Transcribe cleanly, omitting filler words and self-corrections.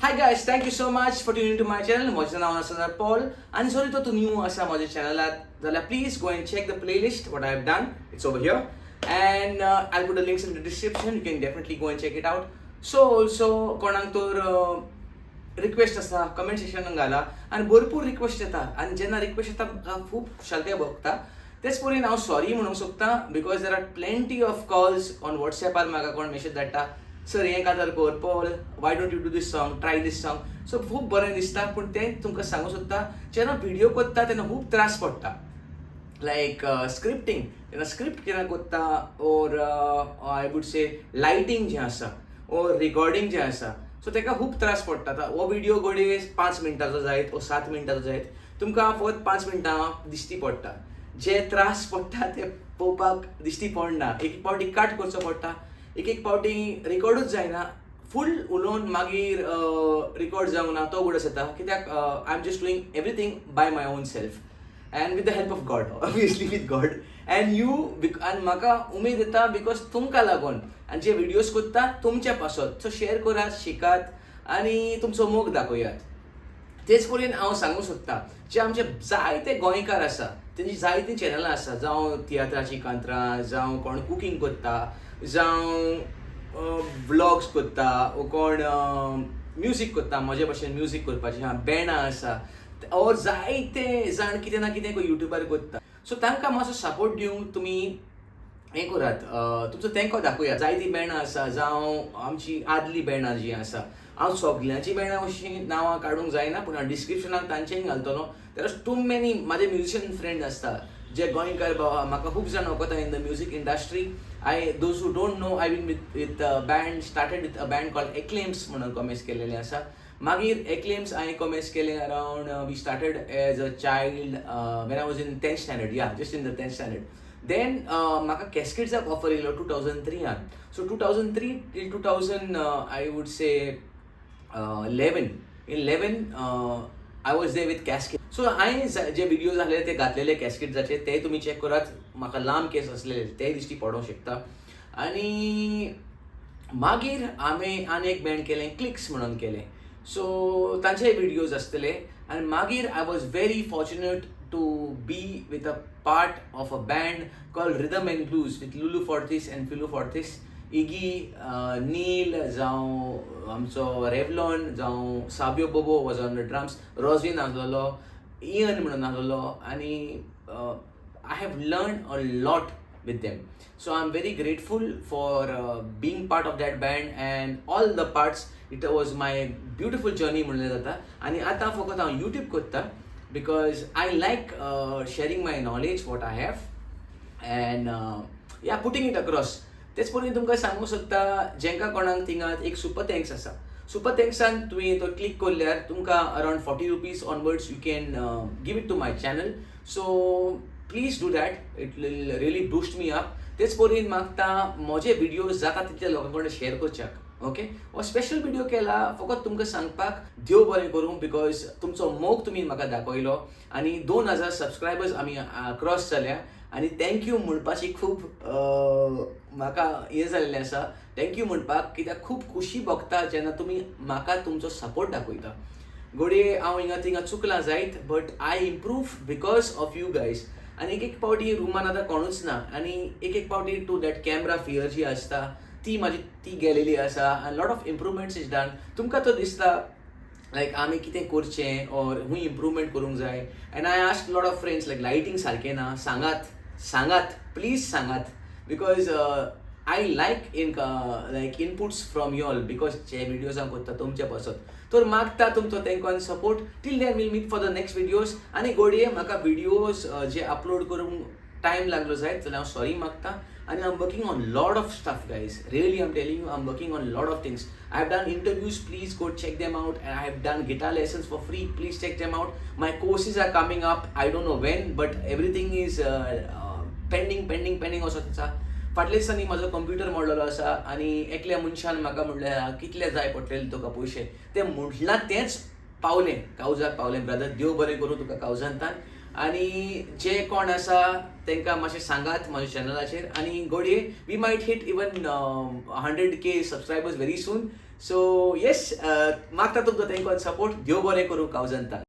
Hi guys, thank you so much for tuning to my channel. म्हजें नाव आसा Paul and जरी तो new आसा म्हज्या चॅनलात जाल्यार please go and check the playlist what I have done. It's over here and I'll put the links in the description. You can definitely go and check it out. So also कोणाक तर request आसा comment सेक्शनान घाला आनी भरपूर request येता आनी जेन्ना request येता म्हाका खूब शालते भोगता. तेच पयलीं हांव सॉरी म्हणूंक सोदतां because there are plenty of calls on वॉट्सॅपार म्हाका कोण मेसेज धाडटा सर हें कातर कोर Paul why don't you do this song try this song so खूब बरें दिसता पूण तें तुमकां सांगूं सोदता जेन्ना व्हिडिओ कोत्ता तेन्ना खूब त्रास पडटा लायक स्क्रिप्टींग जेन्ना स्क्रिप्ट केन्ना कोत्ता or I would say lighting जें आसा ओर रिकॉर्डींग जें आसा सो तेका खूब त्रास पडटा आतां हो व्हिडिओ घडये 5 मिनटाचो जायत ओ 7 मिनटाचो जायत तुमकां फकत 5 मिनटां दिश्टी पडटा जे त्रास पडटा ते पळोवपाक दिश्टी पडना एक पावटी कट करचो पडटा एक पावटी रिकॉर्डूच जायना फूल उलोवन मागीर रिकॉर्ड जावंक ना तो उगडस येता कित्याक I am just doing everything by my own self and with the help of God obviously with God and you आनी म्हाका उमेद येता बिकॉज तुमकां लागून आनी जे व्हिडिओज कोत्ता तुमच्या पासत सो शेअर करात शिकात आनी तुमचो मोग दाखयात तेच पयलीं हांव सांगूंक सोदतां जे आमचे जायते गोंयकार आसा तेंची जायतीं चॅनलां आसा जावं तियात्राची कांतरां जावं कोण कुकींग कोत्ता जावं व्लॉग्स कोत्ता वो कोण म्युजीक कोत्ता म्हजे भशेन म्युजीक करपाचें बँडां आसा ओर जायते जाण कितें ना कितें युट्यूबार कोत्ता सो तांकां मातसो सपोर्ट दिवंक तुमी हें करात तुमचो तेंको दाखयात जायतीं बँडां आसा जावं आमची आदली बँडां जीं आसा हांव सगळ्यांची बँडां अशीं नांवां काडूंक जायना पूण हांव डिस्क्रिप्शनाक तांचेंय घालतलो देर आर टू मेनी म्हाजे म्युजिशियन फ्रेंड्स आसता जे गोंयकार बाबा म्हाका खूब जाण वळखता in the music industry those who don't know I been with band started with a band called Acclaims म्हणून कॉमेस केलेलें आसा मागीर एक्लेम्स हांवें कॉमेस केलें around we started as a child when I was in 10th standard या just in the 10th standard then म्हाका कॅस्केट्साक offer येयलो 2003 so 2003 till 2000 I would say 11 I was there with Casket so हांवें जे videos आहले ते घातलेले कॅस्केट्साचे ते तुमी चॅक करात म्हाका लांब केस असलेले ते दिश्टी पडोंक शकता आनी मागीर हांवें आनी एक बँड केलें क्लिक्स म्हणून केलें सो तांचे व्हिडिओज आसतले आनी मागीर I was very fortunate to be with a part of a band called Rhythm and Blues with Lulu Fortes and Filu Fortes Iggy Neil जावं आमचो रेवलॉन जावं Sabio Bobo was on the drums Rozin आसलेलो इयन म्हणून आसलेलो आनी I have learn a lot with them so I'm very grateful for being part of that band and all the parts it was my beautiful journey म्हणले जाता आणि आता फकत हांव यूट्यूब कोत्ता because I like sharing my knowledge what I have and yeah putting it across तेच पयलीं तुमकां सांगूंक सोदता जेंकां कोणाक थिंगात एक सुपर थँक्स आसा सुपर थँक्सान तुवें तो क्लिक केल्यार तुमकां around 40 rupees onwards you can give it to my channel so please do that it will really boost me up तेच पयलीं मागता म्हजे व्हिडिओज जाता तितले लोकां कडेन शेअर करच्याक ओके हो स्पेशल व्हिडिओ केला फकत तुमकां सांगपाक देव बरें करूं बिकॉज तुमचो मोग तुमी म्हाका दाखयलो आनी 2000 सबस्क्रायबर्स आमी क्रॉस जाल्या आनी थँक्यू म्हणपाची खूब म्हाका हें जाल्लें आसा थँक्यू म्हणपाक कित्याक खूब खुशी भोगता जेन्ना तुमी म्हाका तुमचो सपोर्ट दाखयता घडये हांव हिंगा थिंगा चुकलां जायत but I improve because of you guys आनी एक पावटी रुमान आतां कोणूच ना आनी एक पावटी टू दॅट कॅमेरा फियर जी आसता ती गेलेली आसा आनी lot of improvements is done तुमकां तो दिसता लायक आमी कितें करचें ऑर हूंय इम्प्रुवमेंट करूंक जाय and I ask lot of friends like lighting सारकें ना सांगात प्लीज सांगात because I like inputs from you all because जे व्हिडिओज हांव कोत्ता तुमचे पासत तर मागता तुमचो तेंको support till then will meet for the next videos आनी घडये म्हाका व्हिडिओज जे अपलोड करूंक टायम लागलो जायत जाल्यार हांव सॉरी मागता आनी I am working on lot of stuff guys really I am telling you I am working on lot of things I have done interviews please go check them out and I have done guitar lessons for free please check them out my courses are coming up I don't know when but everything is pending असो आसा फाटल्या दिसांनी म्हजो computer मोडलेलो आसा आनी एकल्या मनशान म्हाका म्हणलें कितले जाय पडटले तुका पयशे ते म्हटलां तेंच पावलें कावजाक पावलें ब्रदर देव बरें करूं तुका कावजांतान आनी जे कोण आसा तांकां मातशें सांगात म्हज्या चॅनलाचेर आनी घडये we might hit even 100K subscribers very soon so yes मागता तुमचो थँक सपोर्ट देव बरें करूं कावजंता.